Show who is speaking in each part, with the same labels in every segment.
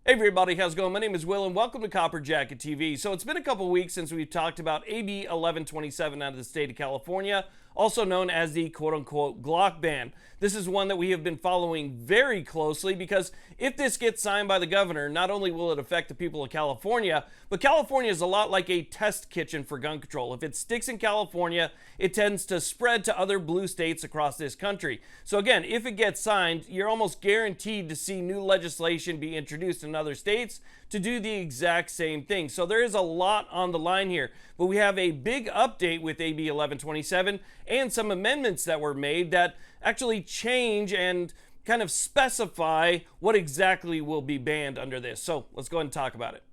Speaker 1: Hey everybody, how's it going? My name is Will and welcome to Copper Jacket TV. So it's been a couple weeks since we've talked about AB 1127 out of the state of California, also known as the quote-unquote Glock ban. This is one that we have been following very closely because if this gets signed by the governor, not only will it affect the people of California, but California is a lot like a test kitchen for gun control. If it sticks in California, it tends to spread to other blue states across this country. So again, if it gets signed, you're almost guaranteed to see new legislation be introduced in other states to do the exact same thing. So there is a lot on the line here, but we have a big update with AB 1127 and some amendments that were made that actually change and kind of specify what exactly will be banned under this. So let's go ahead and talk about it.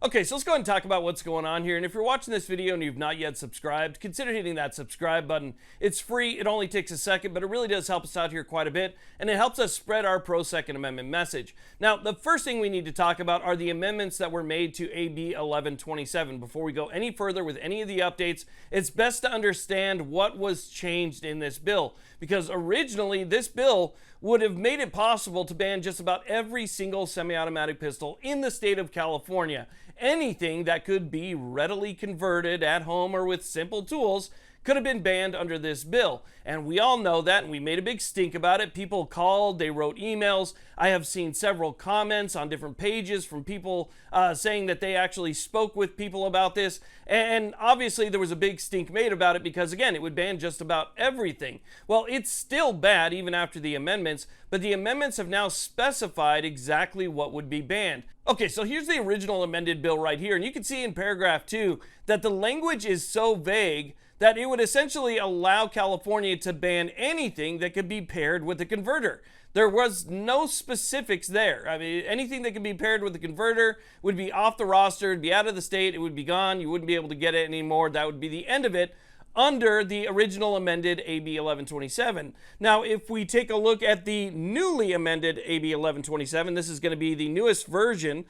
Speaker 1: Okay, so let's go ahead and talk about what's going on here. And if you're watching this video and you've not yet subscribed, consider hitting that subscribe button. It's free, it only takes a second, but it really does help us out here quite a bit, and it helps us spread our pro-Second Amendment message. Now, the first thing we need to talk about are the amendments that were made to AB 1127. Before we go any further with any of the updates, it's best to understand what was changed in this bill, because originally this bill would have made it possible to ban just about every single semi-automatic pistol in the state of California. Anything that could be readily converted at home or with simple tools could have been banned under this bill. And we all know that, and we made a big stink about it. People called, they wrote emails. I have seen several comments on different pages from people saying that they actually spoke with people about this. And obviously there was a big stink made about it because, again, it would ban just about everything. Well, it's still bad even after the amendments, but the amendments have now specified exactly what would be banned. Okay, so here's the original amended bill right here, and you can see in paragraph 2 that the language is so vague that it would essentially allow California to ban anything that could be paired with a converter. There was no specifics there. I mean, anything that could be paired with a converter would be off the roster, it'd be out of the state, it would be gone, you wouldn't be able to get it anymore. That would be the end of it under the original amended AB 1127. Now, if we take a look at the newly amended AB 1127, this is going to be the newest version,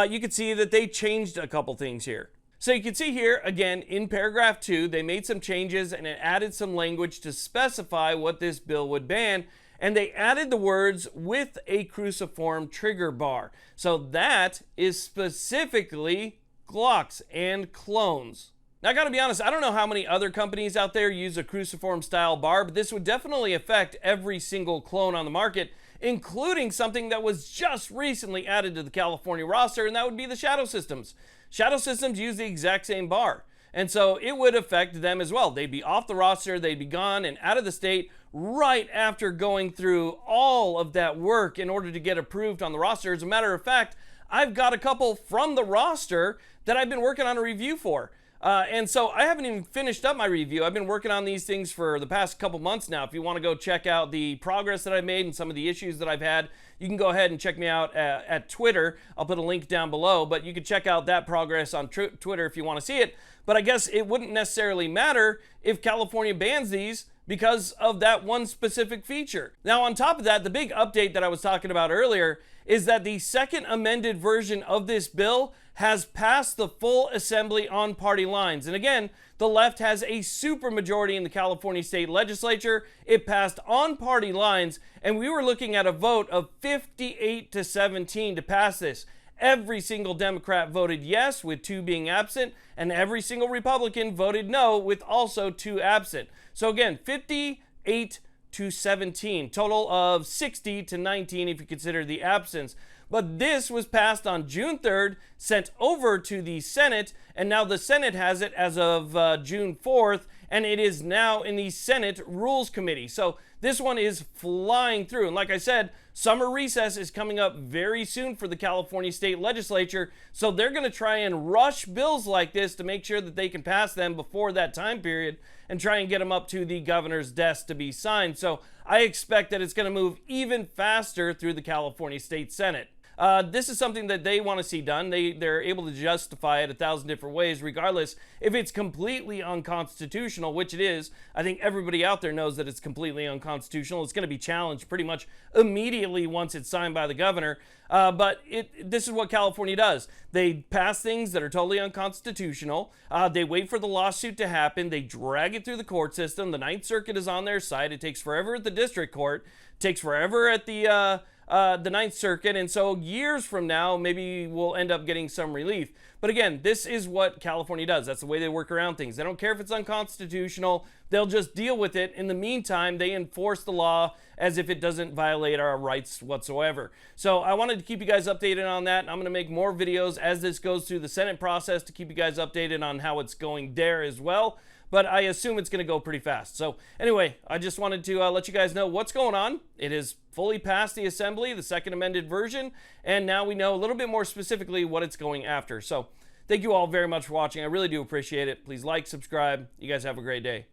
Speaker 1: you can see that they changed a couple things here. So you can see here, again, in paragraph 2, they made some changes and it added some language to specify what this bill would ban, and they added the words "with a cruciform trigger bar." So that is specifically Glocks and clones. Now, I gotta be honest, I don't know how many other companies out there use a cruciform style bar, but this would definitely affect every single clone on the market, including something that was just recently added to the California roster, and that would be the Shadow Systems. Shadow Systems use the exact same bar, and so it would affect them as well. They'd be off the roster, they'd be gone and out of the state right after going through all of that work in order to get approved on the roster. As a matter of fact, I've got a couple from the roster that I've been working on a review for. And so I haven't even finished up my review. I've been working on these things for the past couple months now. If you want to go check out the progress that I've made and some of the issues that I've had, you can go ahead and check me out at Twitter. I'll put a link down below, but you can check out that progress on Twitter if you want to see it. But I guess it wouldn't necessarily matter if California bans these because of that one specific feature. Now, on top of that, the big update that I was talking about earlier is that the second amended version of this bill has passed the full assembly on party lines. And again, the left has a supermajority in the California state legislature. It passed on party lines, and we were looking at a vote of 58-17 to pass this. Every single Democrat voted yes, with 2 being absent, and every single Republican voted no, with also 2 absent. So again, 58-17, total of 60-19 if you consider the absence. But this was passed on June 3rd, sent over to the Senate, and now the Senate has it as of June 4th, and it is now in the Senate Rules Committee. So this one is flying through. And like I said, summer recess is coming up very soon for the California State Legislature, so they're going to try and rush bills like this to make sure that they can pass them before that time period and try and get them up to the governor's desk to be signed. So I expect that it's going to move even faster through the California State Senate. This is something that they want to see done. They're able to justify it 1,000 different ways, regardless if it's completely unconstitutional, which it is. I think everybody out there knows that it's completely unconstitutional. It's going to be challenged pretty much immediately once it's signed by the governor. But this is what California does. They pass things that are totally unconstitutional. They wait for the lawsuit to happen. They drag it through the court system. The Ninth Circuit is on their side. It takes forever at the district court. It takes forever at the Ninth Circuit. And so years from now, maybe we'll end up getting some relief. But again, this is what California does. That's the way they work around things. They don't care if it's unconstitutional. They'll just deal with it. In the meantime, they enforce the law as if it doesn't violate our rights whatsoever. So I wanted to keep you guys updated on that. I'm going to make more videos as this goes through the Senate process to keep you guys updated on how it's going there as well. But I assume it's going to go pretty fast. So anyway, I just wanted to let you guys know what's going on. It has fully passed the Assembly, the second amended version, and now we know a little bit more specifically what it's going after. So thank you all very much for watching. I really do appreciate it. Please like, subscribe. You guys have a great day.